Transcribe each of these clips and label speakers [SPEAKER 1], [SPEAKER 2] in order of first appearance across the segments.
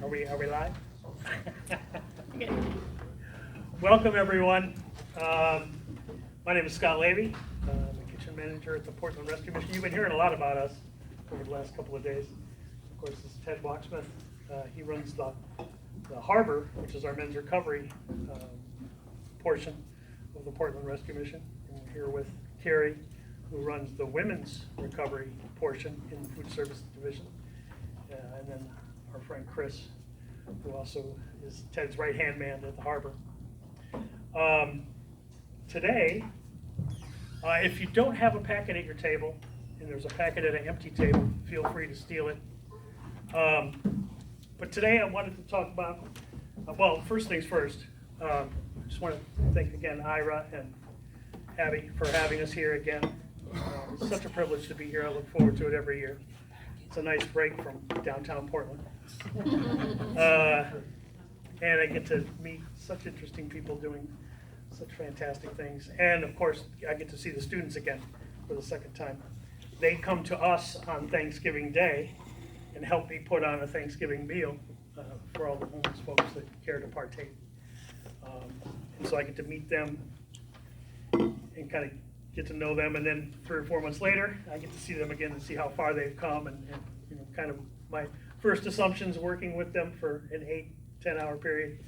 [SPEAKER 1] Are we live? Okay. Welcome everyone. My name is Scot Leavey. I'm the kitchen manager at the Portland Rescue Mission. You've been hearing a lot about us over the last couple of days. Of course, this is Ted Walksmith. He runs the harbor, which is our men's recovery portion of the Portland Rescue Mission. And we're here with Carrie, who runs the women's recovery portion in the food service division. And then our friend Chris, who also is Ted's right-hand man at the harbor. Today, if you don't have a packet at your table, and there's a packet at an empty table, feel free to steal it. But today I wanted to talk about, well, first things first, I just want to thank again Ira and Abby for having us here again. It's such a privilege to be here. I look forward to it every year. It's a nice break from downtown Portland. And I get to meet such interesting people doing such fantastic things. And of course, I get to see the students again for the second time. They come to us on Thanksgiving Day and help me put on a Thanksgiving meal for all the homeless folks that care to partake. And so I get to meet them and kind of get to know them, and then 3 or 4 months later, I get to see them again and see how far they've come, and you know, kind of my first assumptions working with them for an 8-10 hour period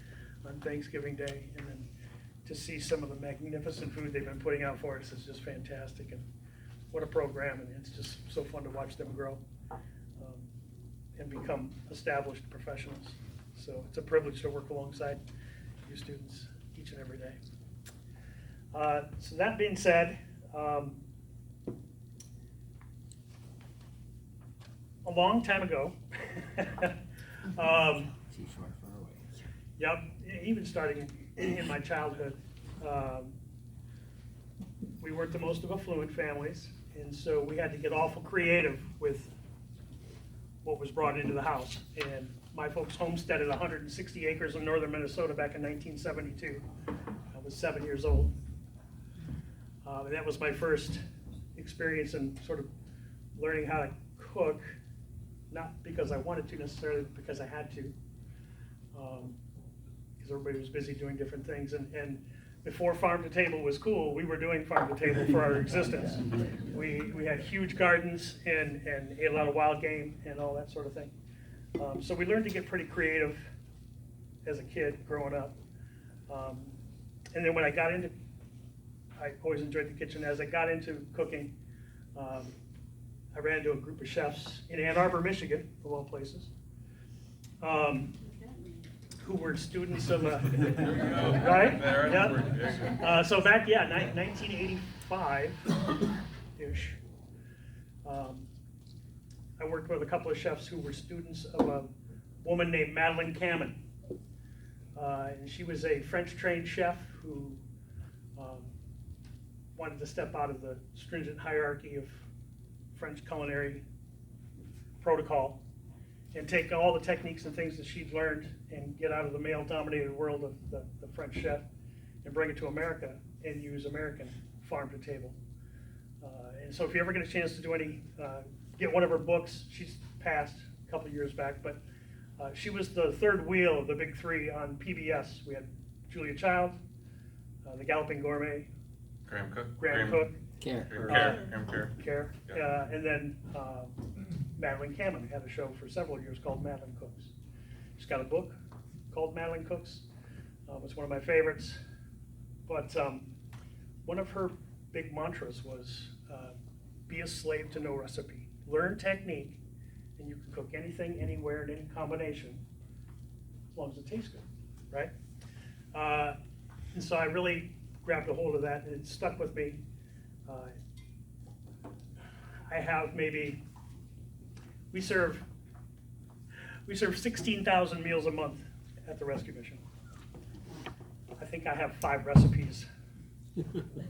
[SPEAKER 1] on Thanksgiving Day, and then to see some of the magnificent food they've been putting out for us is just fantastic, and what a program, and it's just so fun to watch them grow and become established professionals. So it's a privilege to work alongside you students each and every day. So that being said, a long time ago, yep, even starting in my childhood, we weren't the most of affluent families, and so we had to get awful creative with what was brought into the house. And my folks homesteaded 160 acres in northern Minnesota back in 1972. I was 7 years old. And that was my first experience in sort of learning how to cook, not because I wanted to necessarily, but because I had to, because everybody was busy doing different things. And before farm to table was cool, we were doing farm to table for our existence. We had huge gardens and ate a lot of wild game and all that sort of thing. So we learned to get pretty creative as a kid growing up. And then when I got into, I always enjoyed the kitchen. As I got into cooking, I ran into a group of chefs in Ann Arbor, Michigan, of all places, who were students of a, right? Yeah. So back, 1985-ish, I worked with a couple of chefs who were students of a woman named Madeline Cameron. And she was a French-trained chef who wanted to step out of the stringent hierarchy of French culinary protocol and take all the techniques and things that she'd learned and get out of the male-dominated world of the French chef and bring it to America and use American farm to table. And so if you ever get a chance to do any, get one of her books, she's passed a couple of years back, but she was the third wheel of the big three on PBS. We had Julia Child, The Galloping Gourmet, Graham Cook,
[SPEAKER 2] Care.
[SPEAKER 1] And then Madeline Cameron had a show for several years called Madeline Cooks. She's got a book called Madeline Cooks. It's one of my favorites. But one of her big mantras was be a slave to no recipe. Learn technique, and you can cook anything, anywhere, in any combination, as long as it tastes good, right? And so I really grabbed a hold of that, and it stuck with me. I have maybe, we serve 16,000 meals a month at the Rescue Mission. I think I have 5 recipes.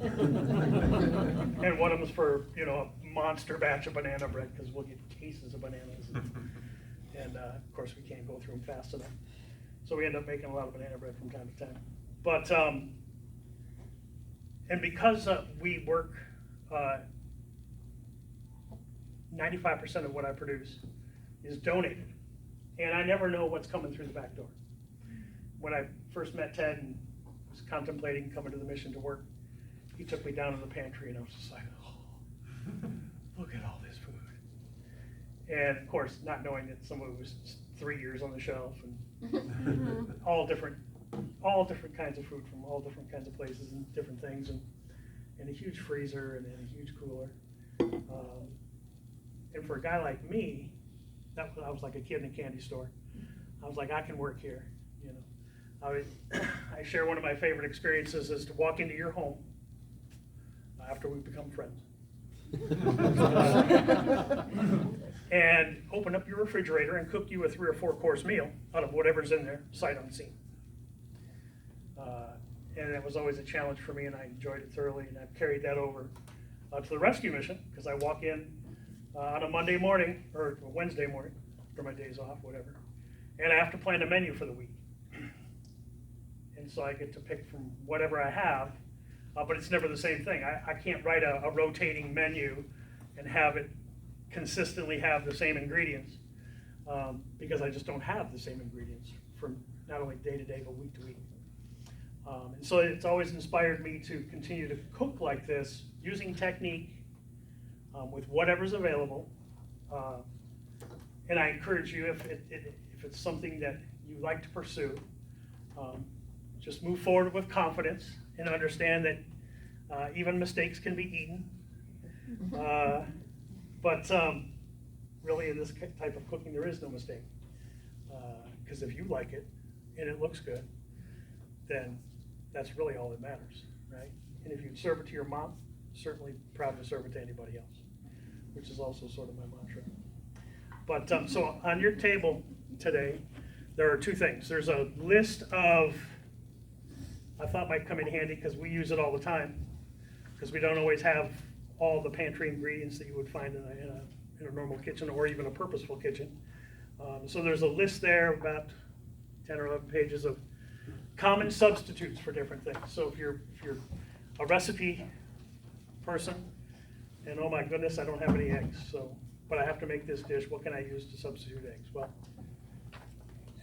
[SPEAKER 1] And one of them is for, you know, a monster batch of banana bread, because we'll get cases of bananas. And of course, we can't go through them fast enough. So we end up making a lot of banana bread from time to time. But, and because we work, 95% of what I produce is donated And I never know what's coming through the back door. When I first met Ted and was contemplating coming to the mission to work, he took me down to the pantry and I was just like, oh, look at all this food. And of course, not knowing that some of it was 3 years on the shelf and all different kinds of food from all different kinds of places and different things, and a huge freezer and a huge cooler. And for a guy like me, I was like a kid in a candy store. I was like, I can work here, you know. I share one of my favorite experiences is to walk into your home after we become friends. And open up your refrigerator and cook you a 3 or 4 course meal out of whatever's in there, sight unseen. And it was always a challenge for me, and I enjoyed it thoroughly, and I've carried that over to the rescue mission, because I walk in on a Monday morning, or a Wednesday morning, for my days off, whatever, and I have to plan a menu for the week. And so I get to pick from whatever I have, but it's never the same thing. I can't write a rotating menu and have it consistently have the same ingredients, because I just don't have the same ingredients from not only day to day, but week to week. And so it's always inspired me to continue to cook like this, using technique, with whatever's available. And I encourage you, if it's something that you like to pursue, just move forward with confidence and understand that even mistakes can be eaten. But really in this type of cooking, there is no mistake. Because if you like it and it looks good, then that's really all that matters, right? And if you serve it to your mom, certainly proud to serve it to anybody else, which is also sort of my mantra. But so on your table today, there are 2 things. There's a list of, I thought might come in handy because we use it all the time, because we don't always have all the pantry ingredients that you would find in a normal kitchen or even a purposeful kitchen. So there's a list there, about 10 or 11 pages of common substitutes for different things. So if you're a recipe person, and oh my goodness, I don't have any eggs, but I have to make this dish, what can I use to substitute eggs? Well,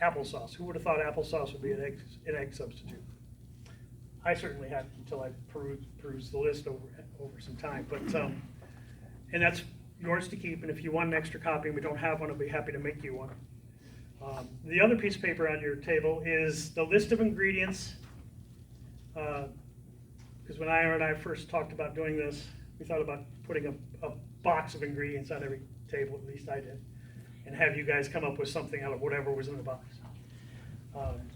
[SPEAKER 1] applesauce. Who would have thought applesauce would be an egg substitute? I certainly hadn't until I perused the list over some time. But and that's yours to keep. And if you want an extra copy and we don't have one, I'll be happy to make you one. The other piece of paper on your table is the list of ingredients. Because when Ira and I first talked about doing this, we thought about putting a box of ingredients on every table, at least I did, and have you guys come up with something out of whatever was in the box.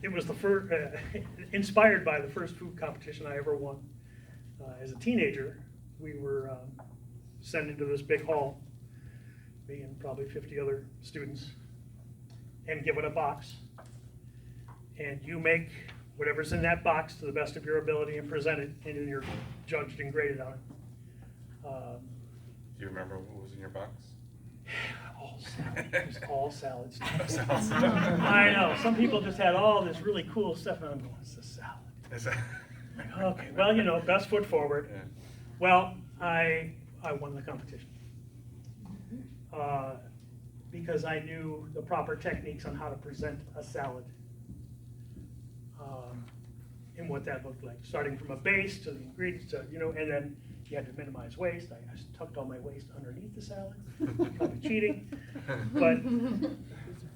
[SPEAKER 1] It was the first, inspired by the first food competition I ever won. As a teenager, we were sent into this big hall, me and probably 50 other students, and given a box. And you make whatever's in that box to the best of your ability and present it, and then you're judged and graded on it.
[SPEAKER 2] Do you remember what was in your box?
[SPEAKER 1] All salad. It was all salad stuff.
[SPEAKER 2] Salad.
[SPEAKER 1] I know. Some people just had all this really cool stuff, and I'm going, it's a salad.
[SPEAKER 2] Is that?
[SPEAKER 1] Okay, well, you know, best foot forward.
[SPEAKER 2] Yeah.
[SPEAKER 1] Well, I won the competition. Because I knew the proper techniques on how to present a salad. And what that looked like, starting from a base to the ingredients, to, you know, and then you had to minimize waste. I tucked all my waste underneath the salad, probably cheating, but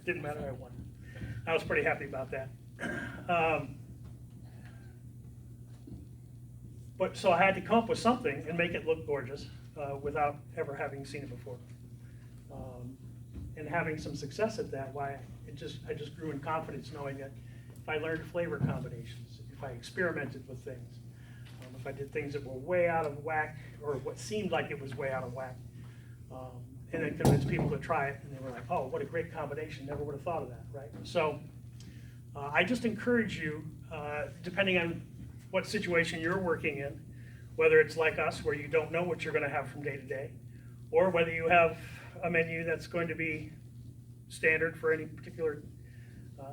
[SPEAKER 1] didn't matter, I won. I was pretty happy about that. But so I had to come up with something and make it look gorgeous without ever having seen it before. And having some success at that, I just grew in confidence knowing that if I learned flavor combinations, if I experimented with things, if I did things that were way out of whack, or what seemed like it was way out of whack, and then convinced people to try it, and they were like, oh, what a great combination, never would have thought of that, right? So I just encourage you, depending on what situation you're working in, whether it's like us, where you don't know what you're gonna have from day to day, or whether you have a menu that's going to be standard for any particular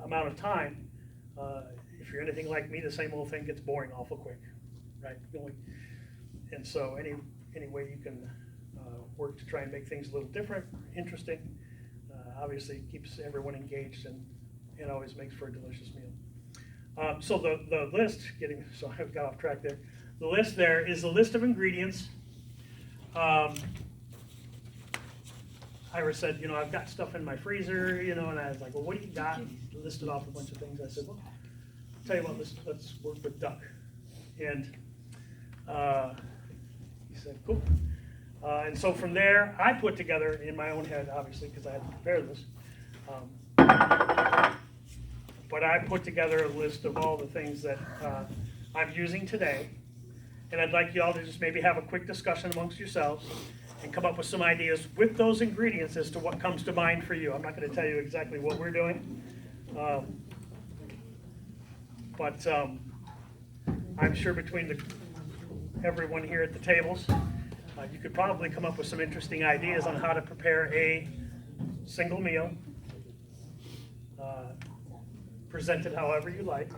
[SPEAKER 1] amount of time. If you're anything like me, the same old thing gets boring awful quick, right? And so any way you can work to try and make things a little different, interesting, obviously keeps everyone engaged and always makes for a delicious meal. So the list, so I got off track there. The list there is a list of ingredients. Ira said, I've got stuff in my freezer, and I was like, well, what do you got? And he listed off a bunch of things. I said, well, I'll tell you what, let's work with duck. And he said, cool. And so from there, I put together in my own head, obviously, because I had to prepare this, but I put together a list of all the things that I'm using today. And I'd like you all to just maybe have a quick discussion amongst yourselves and come up with some ideas with those ingredients as to what comes to mind for you. I'm not going to tell you exactly what we're doing, but I'm sure between everyone here at the tables, you could probably come up with some interesting ideas on how to prepare a single meal, presented however you like,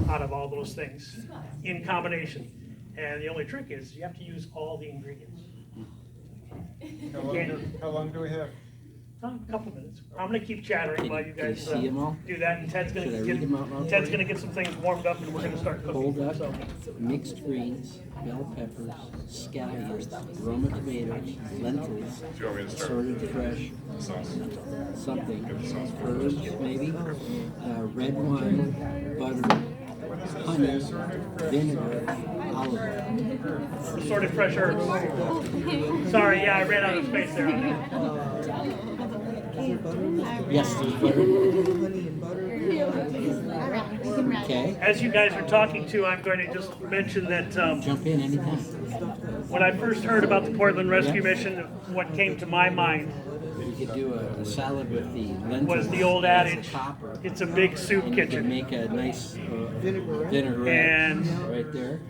[SPEAKER 1] out of all those things in combination. And the only trick is you have to use all the ingredients.
[SPEAKER 2] How long do we have?
[SPEAKER 1] A couple minutes. I'm going to keep chattering while you guys
[SPEAKER 3] see 'em all?
[SPEAKER 1] do that, and Ted's going
[SPEAKER 3] Should I
[SPEAKER 1] to
[SPEAKER 3] read them out loud?
[SPEAKER 1] get some things warmed up, and we're going to start
[SPEAKER 3] Whole
[SPEAKER 1] cooking.
[SPEAKER 3] duck,
[SPEAKER 1] So,
[SPEAKER 3] mixed greens, bell peppers, scallions, Roma tomatoes, lentils,
[SPEAKER 2] Do you want me to start?
[SPEAKER 3] assorted fresh,
[SPEAKER 2] Sauce.
[SPEAKER 3] something, herbs maybe, red wine, butter, honey, vinegar, olive oil.
[SPEAKER 1] assorted fresh herbs. Sorry, yeah, I ran out of space there.
[SPEAKER 3] Yes, there's butter. Okay,
[SPEAKER 1] As you guys are talking to, I'm going to just mention that
[SPEAKER 3] jump in anytime.
[SPEAKER 1] when I first heard about the Portland Rescue Mission, what came to my mind
[SPEAKER 3] You could do a salad with the lentils.
[SPEAKER 1] was the old
[SPEAKER 3] as a
[SPEAKER 1] adage,
[SPEAKER 3] topper.
[SPEAKER 1] it's a big soup
[SPEAKER 3] And you can
[SPEAKER 1] kitchen.
[SPEAKER 3] make a nice vinaigrette
[SPEAKER 1] And
[SPEAKER 3] right there.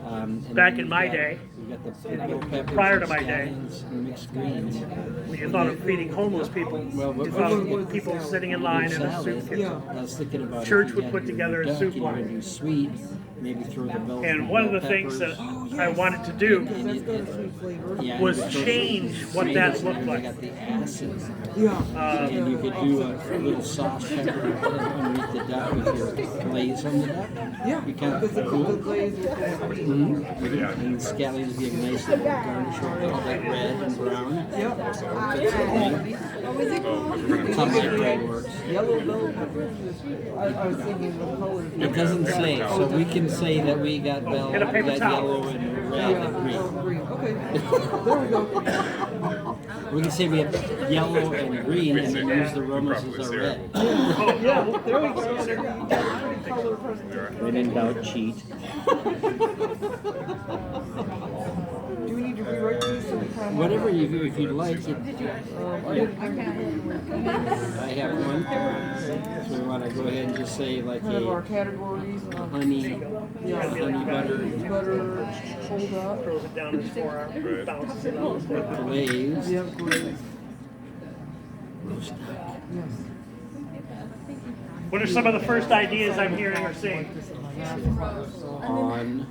[SPEAKER 3] And
[SPEAKER 1] back
[SPEAKER 3] then
[SPEAKER 1] in
[SPEAKER 3] you've
[SPEAKER 1] my
[SPEAKER 3] got-
[SPEAKER 1] day,
[SPEAKER 3] you've got the bell peppers
[SPEAKER 1] prior to
[SPEAKER 3] and
[SPEAKER 1] my day,
[SPEAKER 3] scallions and mixed greens.
[SPEAKER 1] when you thought of feeding homeless people,
[SPEAKER 3] Well,
[SPEAKER 1] you thought of people sitting in line in a soup kitchen.
[SPEAKER 3] I was thinking about
[SPEAKER 1] Church
[SPEAKER 3] if you
[SPEAKER 1] would
[SPEAKER 3] had
[SPEAKER 1] put
[SPEAKER 3] your
[SPEAKER 1] together a
[SPEAKER 3] duck
[SPEAKER 1] soup
[SPEAKER 3] and you're
[SPEAKER 1] line.
[SPEAKER 3] gonna do sweet, maybe throw the bell.
[SPEAKER 1] And one of the
[SPEAKER 3] bell
[SPEAKER 1] things that
[SPEAKER 3] peppers.
[SPEAKER 1] I wanted to do
[SPEAKER 3] Yeah,
[SPEAKER 1] was
[SPEAKER 3] you could throw
[SPEAKER 1] change
[SPEAKER 3] some
[SPEAKER 1] what that
[SPEAKER 3] tomatoes
[SPEAKER 1] looked
[SPEAKER 3] in there.
[SPEAKER 1] like.
[SPEAKER 3] You got the acid.
[SPEAKER 1] Um,
[SPEAKER 3] And you could do a little sauce pepper underneath the duck with your glaze on the duck.
[SPEAKER 4] Yeah,
[SPEAKER 3] Be kind
[SPEAKER 4] because
[SPEAKER 3] of
[SPEAKER 4] the
[SPEAKER 3] cool.
[SPEAKER 4] glaze is
[SPEAKER 3] And the scallions would be a nice little garnish with all that red and brown.
[SPEAKER 4] Yep.
[SPEAKER 3] That's how my bread works.
[SPEAKER 4] Yellow bell peppers. I was thinking the colors.
[SPEAKER 3] It doesn't say, so we can say that we got bell, we
[SPEAKER 1] Get a paper
[SPEAKER 3] got
[SPEAKER 1] towel.
[SPEAKER 3] yellow and red and green.
[SPEAKER 4] Green. Okay. There we go.
[SPEAKER 3] We can say we have yellow and green and then use the Romas as our red.
[SPEAKER 4] Yeah, there we go. Color presentation.
[SPEAKER 3] When in doubt, cheat.
[SPEAKER 4] Do we need to rewrite these so we kind of
[SPEAKER 3] Whatever you do, if you'd like. I have one. So we want to go ahead and just say like
[SPEAKER 4] kind of our
[SPEAKER 3] a
[SPEAKER 4] categories?
[SPEAKER 3] honey,
[SPEAKER 4] Yeah.
[SPEAKER 3] honey butter
[SPEAKER 4] Butter, hold up.
[SPEAKER 1] throws it down his forearm, bounces it on the table.
[SPEAKER 3] glaze.
[SPEAKER 4] Yeah, great.
[SPEAKER 3] Roast duck.
[SPEAKER 4] Yes.
[SPEAKER 1] What are some of the first ideas I'm hearing or seeing?
[SPEAKER 3] On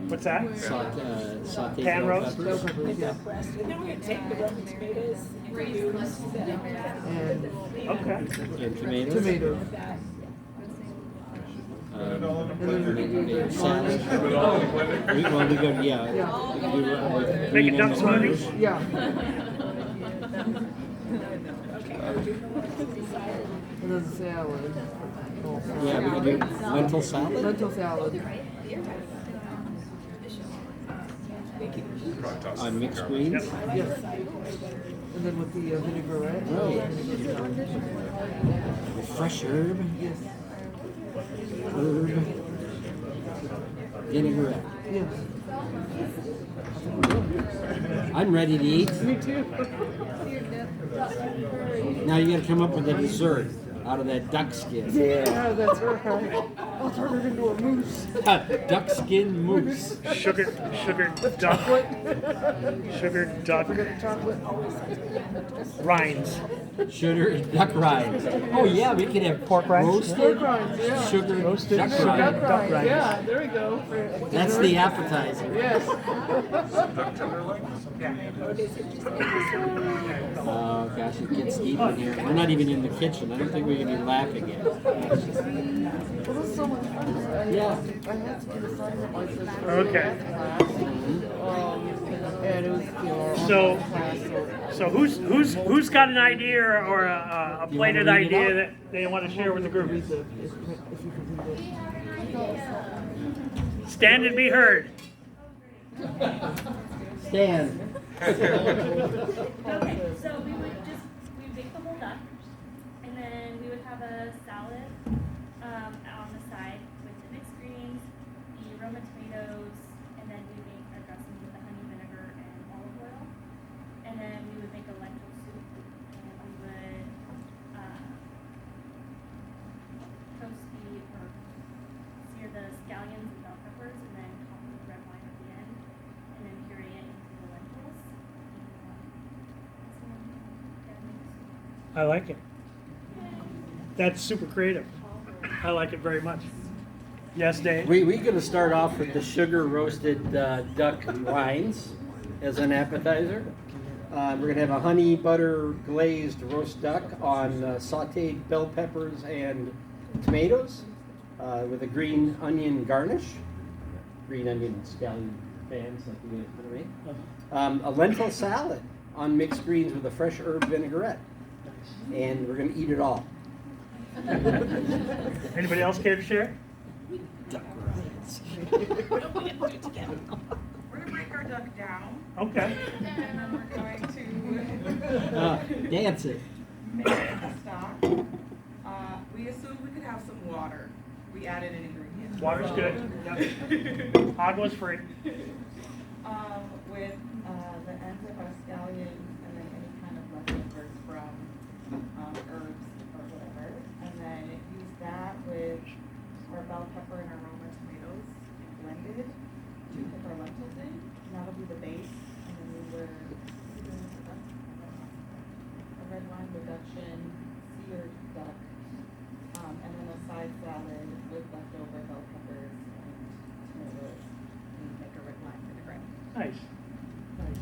[SPEAKER 1] What's that?
[SPEAKER 3] sauteed
[SPEAKER 1] Pan
[SPEAKER 3] bell
[SPEAKER 1] roast?
[SPEAKER 4] Bell
[SPEAKER 3] peppers.
[SPEAKER 4] peppers, yeah.
[SPEAKER 5] And then we're gonna take the Roman tomatoes and reuse them.
[SPEAKER 4] And
[SPEAKER 1] Okay.
[SPEAKER 3] And tomatoes.
[SPEAKER 4] tomato.
[SPEAKER 3] And then we make a salad. Well, we go, yeah. We can do,
[SPEAKER 1] Make a
[SPEAKER 3] green
[SPEAKER 1] duck
[SPEAKER 3] and
[SPEAKER 1] smoothie?
[SPEAKER 3] orange.
[SPEAKER 4] Yeah. And then salad. Oh,
[SPEAKER 3] Yeah, we can do lentil salad.
[SPEAKER 4] lentil salad.
[SPEAKER 3] On mixed greens.
[SPEAKER 4] Yes. And then with the vinaigrette.
[SPEAKER 3] Fresh herb.
[SPEAKER 4] Yes.
[SPEAKER 3] Herb. Vinaigrette.
[SPEAKER 4] Yes.
[SPEAKER 3] I'm ready to eat.
[SPEAKER 4] Me too.
[SPEAKER 3] Now you gotta come up with a dessert. out of that duck skin.
[SPEAKER 4] Yeah, that's right. I'll turn it into a moose.
[SPEAKER 3] Duck skin mousse.
[SPEAKER 1] Sugar duck, sugar duck
[SPEAKER 4] Chocolate.
[SPEAKER 1] rinds.
[SPEAKER 3] Sugar duck rinds. Oh yeah, we could have
[SPEAKER 1] Pork rinds?
[SPEAKER 3] roasted
[SPEAKER 4] Pork rinds, yeah.
[SPEAKER 3] sugar
[SPEAKER 1] Roasted
[SPEAKER 3] duck
[SPEAKER 1] sugar
[SPEAKER 3] rinds.
[SPEAKER 4] Duck
[SPEAKER 1] rinds.
[SPEAKER 4] rinds. Yeah, there we go.
[SPEAKER 3] That's the appetizer.
[SPEAKER 4] Yes.
[SPEAKER 3] Oh gosh, it gets deep in here. We're not even in the kitchen. I don't think we're gonna be laughing yet.
[SPEAKER 4] Well, this is so much fun.
[SPEAKER 3] Yeah.
[SPEAKER 4] I had to do the assignment like this.
[SPEAKER 1] Okay.
[SPEAKER 4] And it was, you know,
[SPEAKER 1] So-
[SPEAKER 4] online class,
[SPEAKER 1] So who's got an idea or a
[SPEAKER 3] You
[SPEAKER 1] plated
[SPEAKER 3] wanna read it
[SPEAKER 1] idea
[SPEAKER 3] out?
[SPEAKER 1] that they want to share with the group?
[SPEAKER 4] if you could do this.
[SPEAKER 1] Stand and be heard.
[SPEAKER 3] Stand.
[SPEAKER 2] Okay, so we would bake the whole duck, and then we would have a salad on the side with the mixed greens, the aroma tomatoes, and then we make our dressing with the honey vinegar and olive oil. And then we would make a lentil soup, and we would toast or sear the scallions and bell peppers, and then top with red wine at the end, and then puree it into the lentils.
[SPEAKER 1] I like it. That's super creative. I like it very much. Yes, Dave?
[SPEAKER 3] We're going to start off with the sugar roasted duck rinds as an appetizer. We're going to have a honey butter glazed roast duck on sauteed bell peppers and tomatoes with a green onion garnish. Green onion scallion fans like you guys put away. A lentil salad on mixed greens with a fresh herb vinaigrette. And we're going to eat it all.
[SPEAKER 1] Anybody else care to share?
[SPEAKER 3] Duck rinds.
[SPEAKER 6] We're gonna break our duck down,
[SPEAKER 1] Okay.
[SPEAKER 6] and then we're going to
[SPEAKER 3] Dance it.
[SPEAKER 6] make a stock. We assumed we could have some water. We added an ingredient.
[SPEAKER 1] Water's good. Yep. Agwa's free.
[SPEAKER 6] With the ends of our scallions and then any kind of leftovers from herbs or whatever. And then use that with our bell pepper and aroma tomatoes blended to cook our lentils in. And that'll be the base. And then we were doing a red wine reduction, seared duck, and then a side salad with leftover bell peppers and tomatoes. And make a red wine vinaigrette.
[SPEAKER 1] Nice. Nice.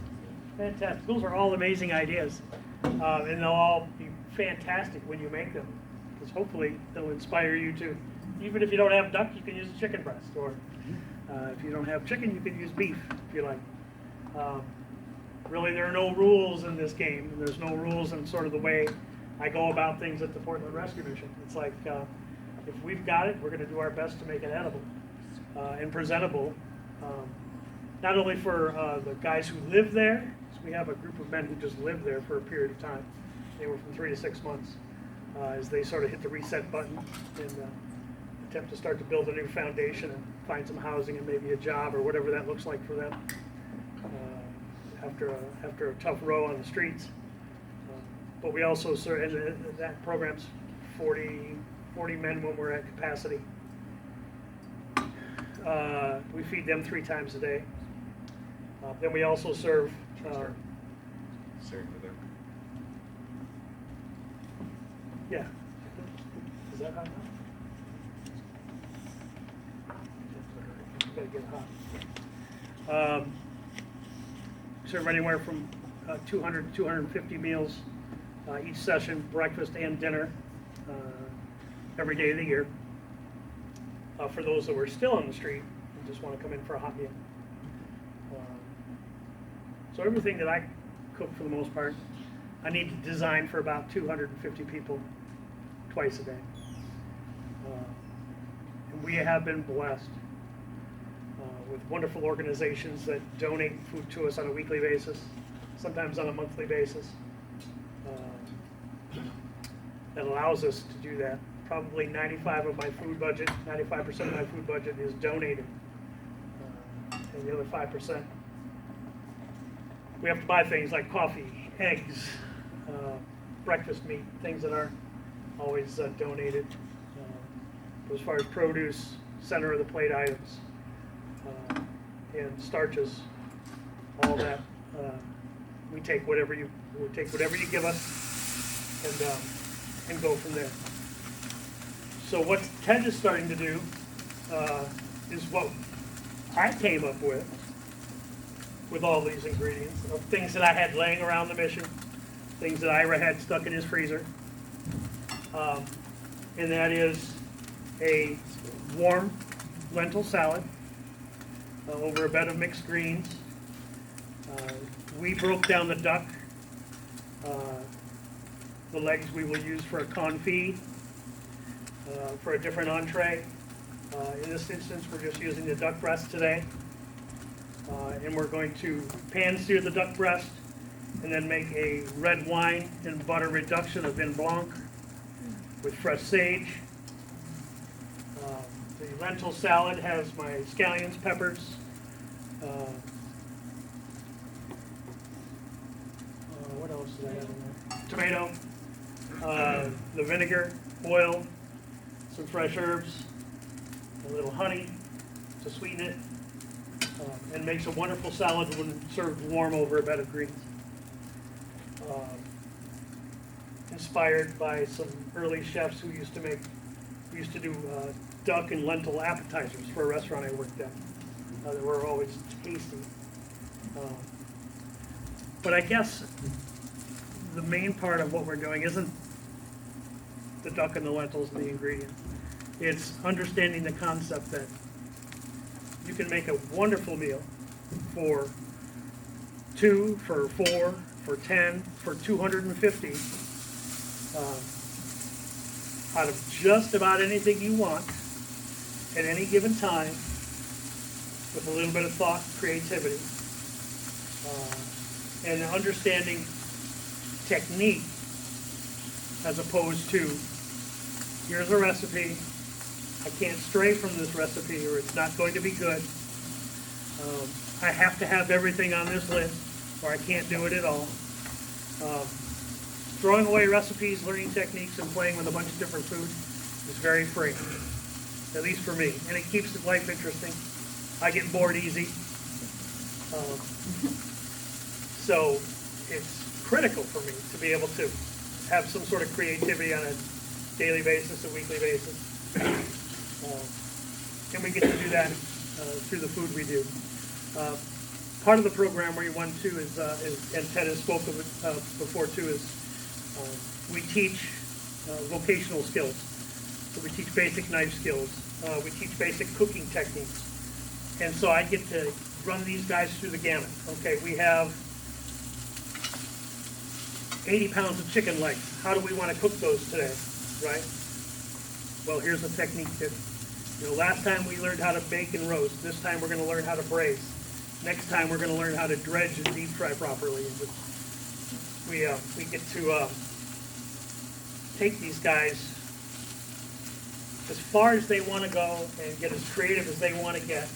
[SPEAKER 1] Fantastic. Those are all amazing ideas. And they'll all be fantastic when you make them. Because hopefully they'll inspire you to, even if you don't have duck, you can use a chicken breast. Or if you don't have chicken, you can use beef if you like. Really, there are no rules in this game. And there's no rules in sort of the way I go about things at the Portland Rescue Mission. It's like, if we've got it, we're going to do our best to make it edible and presentable. Not only for the guys who live there, so we have a group of men who just live there for a period of time, anywhere from 3 to 6 months, as they sort of hit the reset button and attempt to start to build a new foundation and find some housing and maybe a job or whatever that looks like for them after a tough row on the streets. But we also serve, and that program's 40 men when we're at capacity. We feed them 3 times a day. Then we also serve. Yeah. Is that hot enough? Gotta get hot. Serve anywhere from 200 to 250 meals each session, breakfast and dinner, every day of the year. For those that were still on the street and just want to come in for a hot meal. So everything that I cook for the most part, I need to design for about 250 people twice a day. And we have been blessed with wonderful organizations that donate food to us on a weekly basis, sometimes on a monthly basis. That allows us to do that. Probably 95% of my food budget is donated. And the other 5%, we have to buy things like coffee, eggs, breakfast meat, things that aren't always donated. As far as produce, center of the plate items, and starches, all that, we take whatever you give us, and go from there. So what Ted is starting to do is what I came up with all these ingredients of things that I had laying around the mission, things that Ira had stuck in his freezer, and that is a warm lentil salad over a bed of mixed greens. We broke down the duck. The legs we will use for a confit, for a different entree. In this instance, we're just using the duck breast today. And we're going to pan sear the duck breast and then make a red wine and butter reduction of vin blanc with fresh sage. The lentil salad has my scallions, peppers, what else did I have in there? Tomato, the vinegar, oil, some fresh herbs, a little honey to sweeten it, and makes a wonderful salad when served warm over a bed of greens. Inspired by some early chefs who used to do duck and lentil appetizers for a restaurant I worked at. They were always tasty. But I guess the main part of what we're doing isn't the duck and the lentils and the ingredients. It's understanding the concept that you can make a wonderful meal for 2, for 4, for 10, for 250, out of just about anything you want at any given time, with a little bit of thought, creativity, and understanding technique as opposed to, here's a recipe, I can't stray from this recipe or it's not going to be good. I have to have everything on this list or I can't do it at all. Throwing away recipes, learning techniques, and playing with a bunch of different food is very free, at least for me. And it keeps life interesting. I get bored easy. So it's critical for me to be able to have some sort of creativity on a daily basis, a weekly basis. And we get to do that through the food we do. Part of the program where you want to is and Ted has spoken of it before too, is we teach vocational skills. So we teach basic knife skills. We teach basic cooking techniques. And so I get to run these guys through the gamut. Okay, we have 80 pounds of chicken legs. How do we want to cook those today, right? Well, here's a technique that, last time we learned how to bake and roast. This time we're going to learn how to braise. Next time we're going to learn how to dredge and deep fry properly. We get to take these guys as far as they want to go and get as creative as they want to get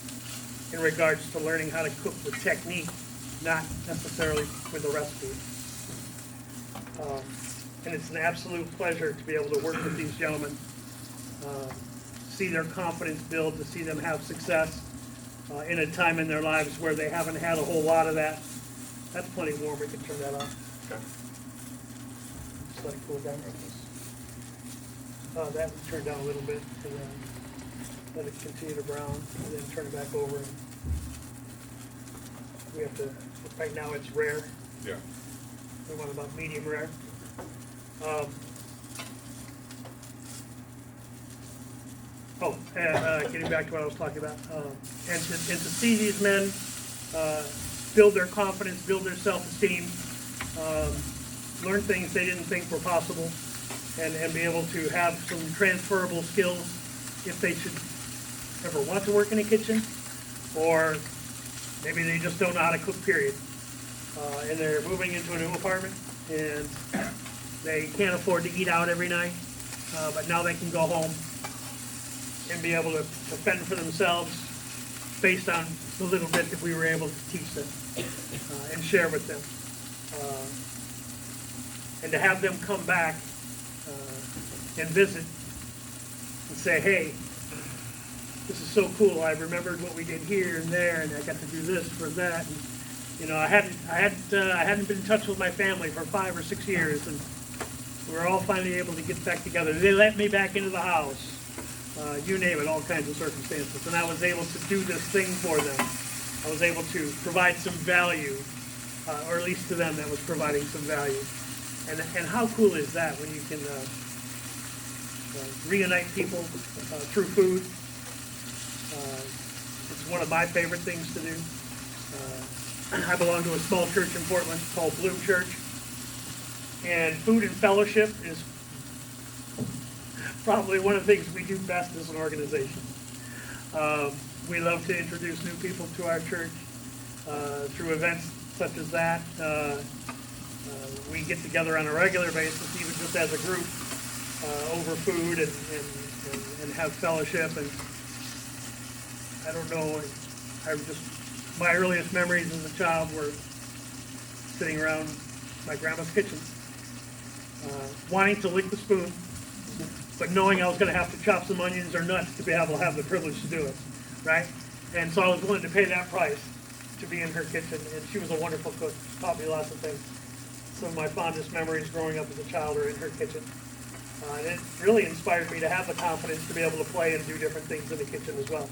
[SPEAKER 1] in regards to learning how to cook with technique, not necessarily with a recipe. And it's an absolute pleasure to be able to work with these gentlemen, see their confidence build, to see them have success in a time in their lives where they haven't had a whole lot of that. That's plenty warm, we can turn that off.
[SPEAKER 7] Okay.
[SPEAKER 1] Just let it cool down. That would turn down a little bit, and then let it continue to brown, and then turn it back over. We have to, right now it's rare.
[SPEAKER 7] Yeah.
[SPEAKER 1] We want about medium rare. Getting back to what I was talking about, and to see these men build their confidence, build their self-esteem, learn things they didn't think were possible, and be able to have some transferable skills if they should ever want to work in a kitchen, or maybe they just don't know how to cook, period. And they're moving into a new apartment, and they can't afford to eat out every night, but now they can go home and be able to fend for themselves based on the little bit that we were able to teach them and share with them. And to have them come back and visit and say, hey, this is so cool. I remembered what we did here and there, and I got to do this for that. And, you know, I hadn't been in touch with my family for 5 or 6 years, and we were all finally able to get back together. They let me back into the house. You name it, all kinds of circumstances. And I was able to do this thing for them. I was able to provide some value, or at least to them that was providing some value. And how cool is that when you can reunite people through food? It's one of my favorite things to do. I belong to a small church in Portland called Bloom Church. And food and fellowship is probably one of the things we do best as an organization. We love to introduce new people to our church through events such as that. We get together on a regular basis, even just as a group, over food and have fellowship. And I don't know, my earliest memories as a child were sitting around my grandma's kitchen, wanting to lick the spoon, but knowing I was going to have to chop some onions or nuts to be able to have the privilege to do it, right? And so I was willing to pay that price to be in her kitchen, and she was a wonderful cook. She taught me lots of things. Some of my fondest memories growing up as a child are in her kitchen. And it really inspired me to have the confidence to be able to play and do different things in the kitchen as well.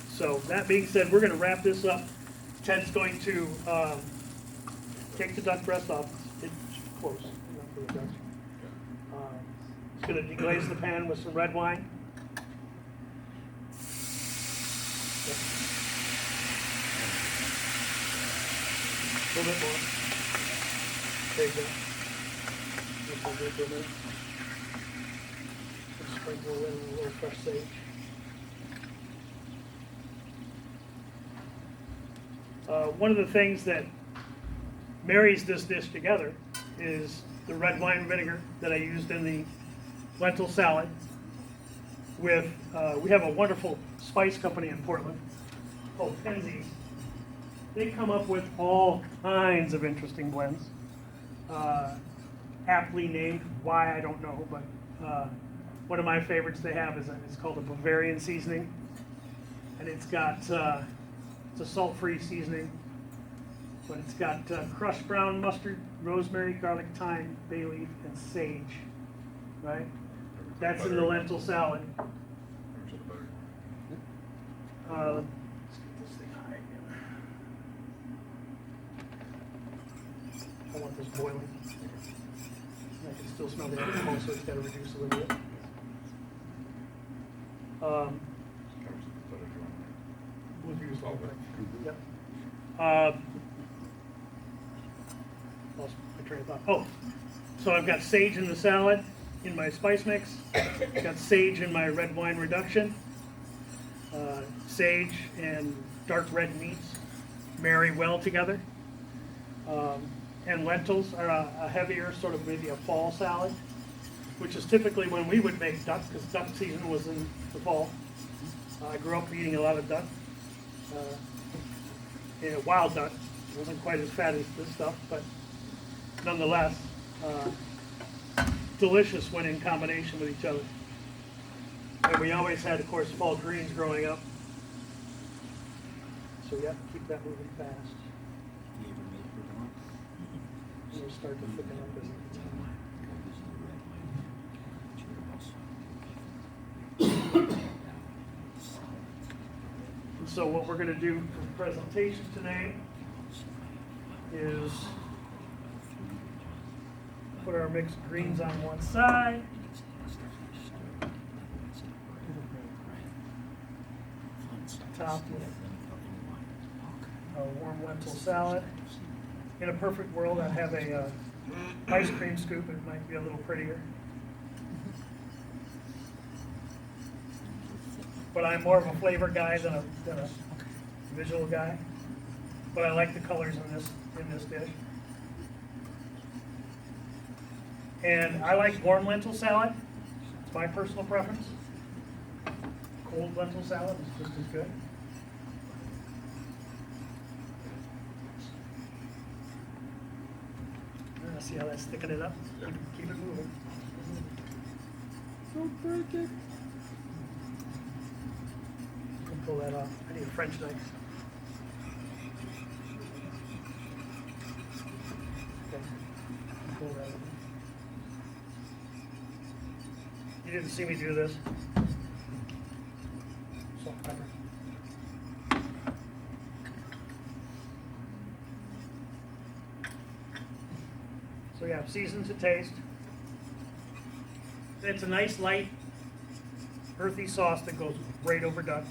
[SPEAKER 1] So that being said, we're going to wrap this up. Ted's going to take the duck breast off. It's close, not for the ducks. He's going to deglaze the pan with some red wine. A little bit more. There you go. Just a little bit. Just sprinkle in a little fresh sage. One of the things that marries this dish together is the red wine vinegar that I used in the lentil salad with, we have a wonderful spice company in Portland called Penzies. They come up with all kinds of interesting blends, aptly named. Why, I don't know, but one of my favorites they have is it's called a Bavarian seasoning, and it's got it's a salt-free seasoning, but it's got crushed brown mustard, rosemary, garlic, thyme, bay leaf, and sage, right? That's in the lentil salad. Let's get this thing high again. I want this boiling. I can still smell the alcohol, so it's got to reduce a little bit. We'll use the whole thing. Yep. Lost my train of thought. Oh, so I've got sage in the salad in my spice mix. I've got sage in my red wine reduction. Sage and dark red meats marry well together. And lentils are a heavier, sort of maybe a fall salad, which is typically when we would make duck, because duck season was in the fall. I grew up eating a lot of duck. Wild duck. It wasn't quite as fat as this stuff, but nonetheless, delicious when in combination with each other. And we always had, of course, fall greens growing up. So we have to keep that moving fast. It'll start to thicken up as it gets hot. And so what we're going to do for the presentation today is put our mixed greens on one side. Top with a warm lentil salad. In a perfect world, I'd have a ice cream scoop. It might be a little prettier. But I'm more of a flavor guy than a visual guy. But I like the colors in this dish. And I like warm lentil salad. It's my personal preference. Cold lentil salad is just as good. See how that's thickening it up? Keep it moving.
[SPEAKER 3] Don't break it.
[SPEAKER 1] Can pull that off. I need a French knife. Okay. Pull that off. You didn't see me do this. Salt and pepper. So we have season to taste. It's a nice light, earthy sauce that goes right over duck.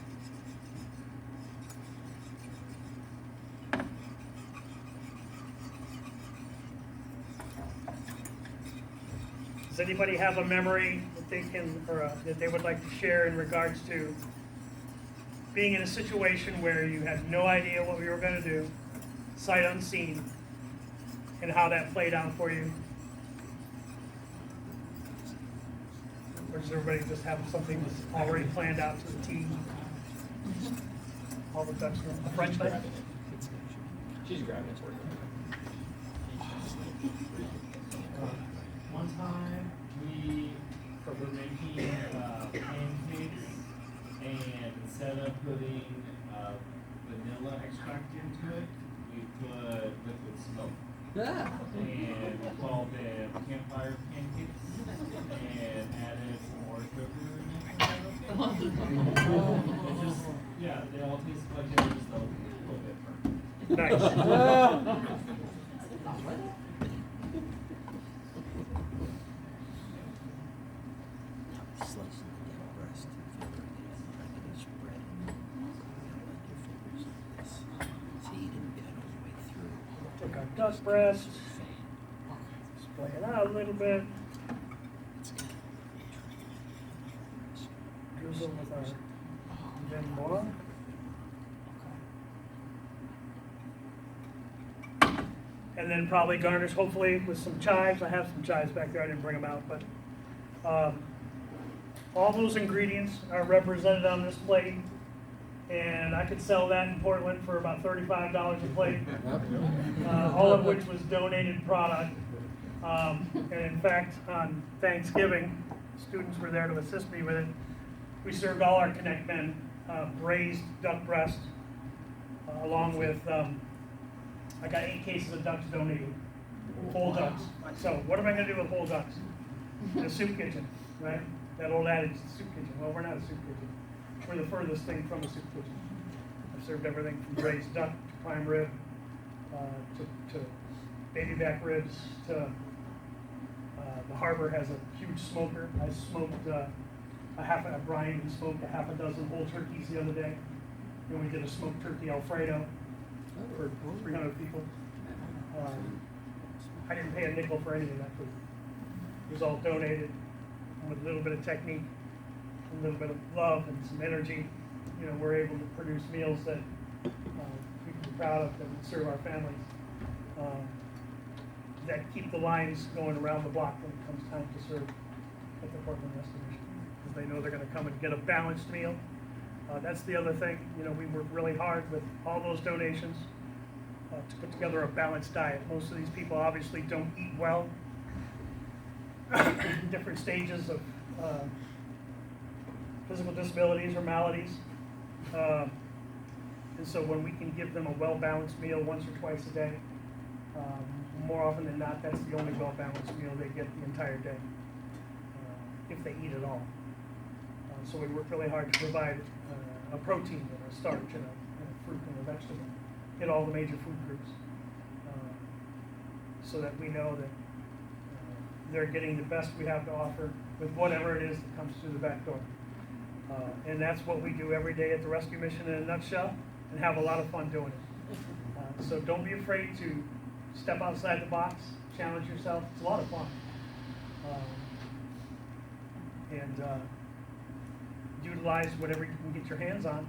[SPEAKER 1] Does anybody have a memory that they can, or that they would like to share in regards to being in a situation where you had no idea what we were going to do, sight unseen, and how that played out for you? Or does everybody just have something that's already planned out to the T? All the ducks, a French knife?
[SPEAKER 4] She's grabbing it.
[SPEAKER 7] One time we were making pancakes, and instead of putting vanilla extract into it, we put liquid smoke.
[SPEAKER 3] Yeah.
[SPEAKER 7] And we called them campfire pancakes and added some more sugar in it. It just, yeah, they all taste like they were just a little bit burnt.
[SPEAKER 1] Nice. Take our duck breast, splay it out a little bit. Drizzle with our vin blanc. And then probably garnish hopefully with some chives. I have some chives back there, I didn't bring them out, but all those ingredients are represented on this plate. And I could sell that in Portland for about $35 a plate, all of which was donated product. And in fact, on Thanksgiving, students were there to assist me with it. We served all our Connect men braised duck breast, along with, I got 8 cases of ducks donated, whole ducks. So what am I gonna do with whole ducks? In a soup kitchen, right? That old adage, soup kitchen. Well, we're not a soup kitchen. We're the furthest thing from a soup kitchen. I've served everything from braised duck to prime rib, to baby back ribs, to the harbor has a huge smoker. I smoked Brian smoked a half a dozen whole turkeys the other day. And we did a smoked turkey Alfredo for 300 people. I didn't pay a nickel for any of that food. It was all donated, and with a little bit of technique, a little bit of love and some energy, you know, we're able to produce meals that we can be proud of, that we serve our families, that keep the lines going around the block when it comes time to serve at the Portland Restoration, because they know they're going to come and get a balanced meal. That's the other thing, you know, we work really hard with all those donations to put together a balanced diet. Most of these people obviously don't eat well, different stages of physical disabilities or maladies. And so when we can give them a well-balanced meal once or twice a day, more often than not, that's the only well-balanced meal they get the entire day, if they eat at all. So we work really hard to provide a protein and a starch and a fruit and a vegetable, hit all the major food groups, so that we know that they're getting the best we have to offer with whatever it is that comes through the back door. And that's what we do every day at the Rescue Mission in a nutshell, and have a lot of fun doing it. So don't be afraid to step outside the box, challenge yourself. It's a lot of fun. And utilize whatever you can get your hands on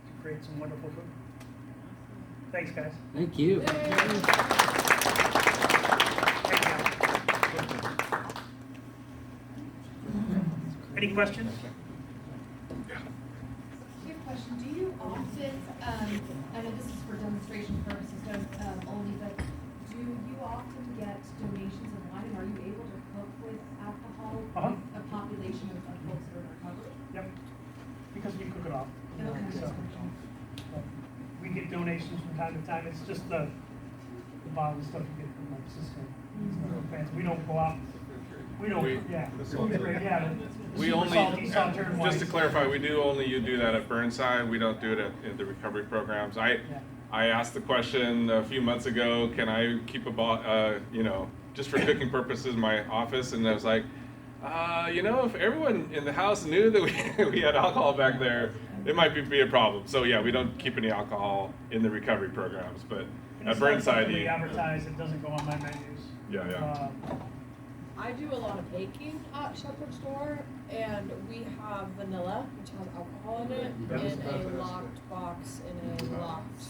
[SPEAKER 1] to create some wonderful food. Thanks, guys.
[SPEAKER 3] Thank you.
[SPEAKER 1] Thank you. Any questions?
[SPEAKER 8] I have a question. Do you often, I know this is for demonstration purposes only, but do you often get donations of wine, and are you able to cook with
[SPEAKER 1] time to time, it's just the bottom stuff you get from like Cisco. It's nothing fancy. We don't go out, we don't, yeah. Yeah.
[SPEAKER 9] We
[SPEAKER 1] Super
[SPEAKER 9] only,
[SPEAKER 1] salty, Southern
[SPEAKER 9] just to
[SPEAKER 1] whites.
[SPEAKER 9] clarify, we do only you do that at Burnside. We don't do it at the recovery programs. I asked the question a few months ago, can I keep you know, just for cooking purposes, my office? And I was like, you know, if everyone in the house knew that we had alcohol back there, it might be a problem. So yeah, we don't keep any alcohol in the recovery programs, but
[SPEAKER 1] And
[SPEAKER 9] at
[SPEAKER 1] it's not
[SPEAKER 9] Burnside,
[SPEAKER 1] something we advertise, it doesn't go on my menus.
[SPEAKER 9] yeah.
[SPEAKER 5] I do a lot of baking at Shepherd Store, and we have vanilla, which has alcohol in it, in a locked box in a locked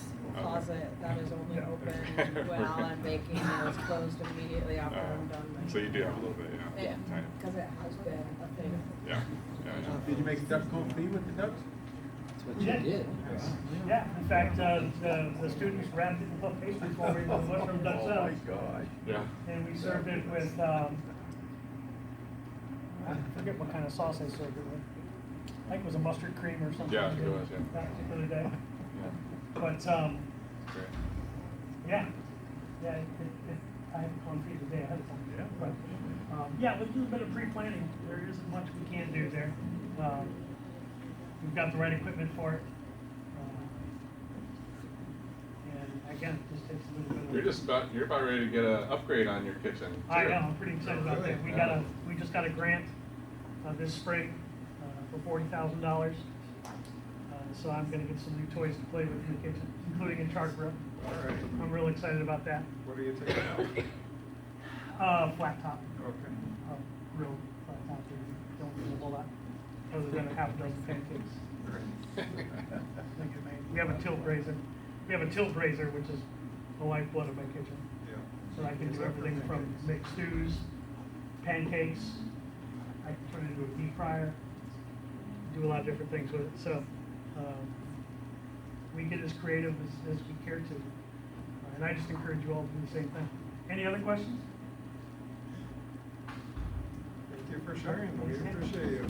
[SPEAKER 5] closet that is only open while I'm baking and is closed immediately after I'm done.
[SPEAKER 9] So you do have a little bit, yeah.
[SPEAKER 5] Yeah,
[SPEAKER 9] Tiny.
[SPEAKER 5] because it has been a thing.
[SPEAKER 9] Yeah.
[SPEAKER 10] Did you make duck confit with the ducks?
[SPEAKER 3] That's what you did.
[SPEAKER 1] Yeah, in fact, the students wrapped it in puff pastries while we were in the mushroom duck salad.
[SPEAKER 10] God.
[SPEAKER 9] Yeah.
[SPEAKER 1] And we served it with, I forget what kind of sauce I served it with. I think it was a mustard cream or something.
[SPEAKER 9] Yeah, it was, yeah.
[SPEAKER 1] That particular day.
[SPEAKER 9] Yeah.
[SPEAKER 1] But,
[SPEAKER 9] Great.
[SPEAKER 1] yeah, I had confit the day ahead of time.
[SPEAKER 9] Yeah.
[SPEAKER 1] But, yeah, with a little bit of pre-planning, there isn't much we can do there. We've got the right equipment for it. And again, it just takes a little bit of.
[SPEAKER 9] You're about ready to get an upgrade on your kitchen.
[SPEAKER 1] I
[SPEAKER 9] too.
[SPEAKER 1] know, I'm pretty excited about that. We just got a grant, this spring, for $40,000. So I'm gonna get some new toys to play with in the kitchen, including a chart grip.
[SPEAKER 10] All right.
[SPEAKER 1] I'm real excited about that.
[SPEAKER 10] What are you taking out?
[SPEAKER 1] Flat top,
[SPEAKER 10] Okay.
[SPEAKER 1] real flat top, don't use a whole lot, other than a half dozen pancakes. We have a tilt brazier. We have a tilt brazier, which is the lifeblood of my kitchen.
[SPEAKER 10] Yeah.
[SPEAKER 1] So I can do everything from make stews, pancakes, I can turn it into a deep fryer, do a lot of different things with it. So we get as creative as we care to. And I just encourage you all to do the same thing. Any other questions?
[SPEAKER 10] Thank you for sharing. We appreciate you.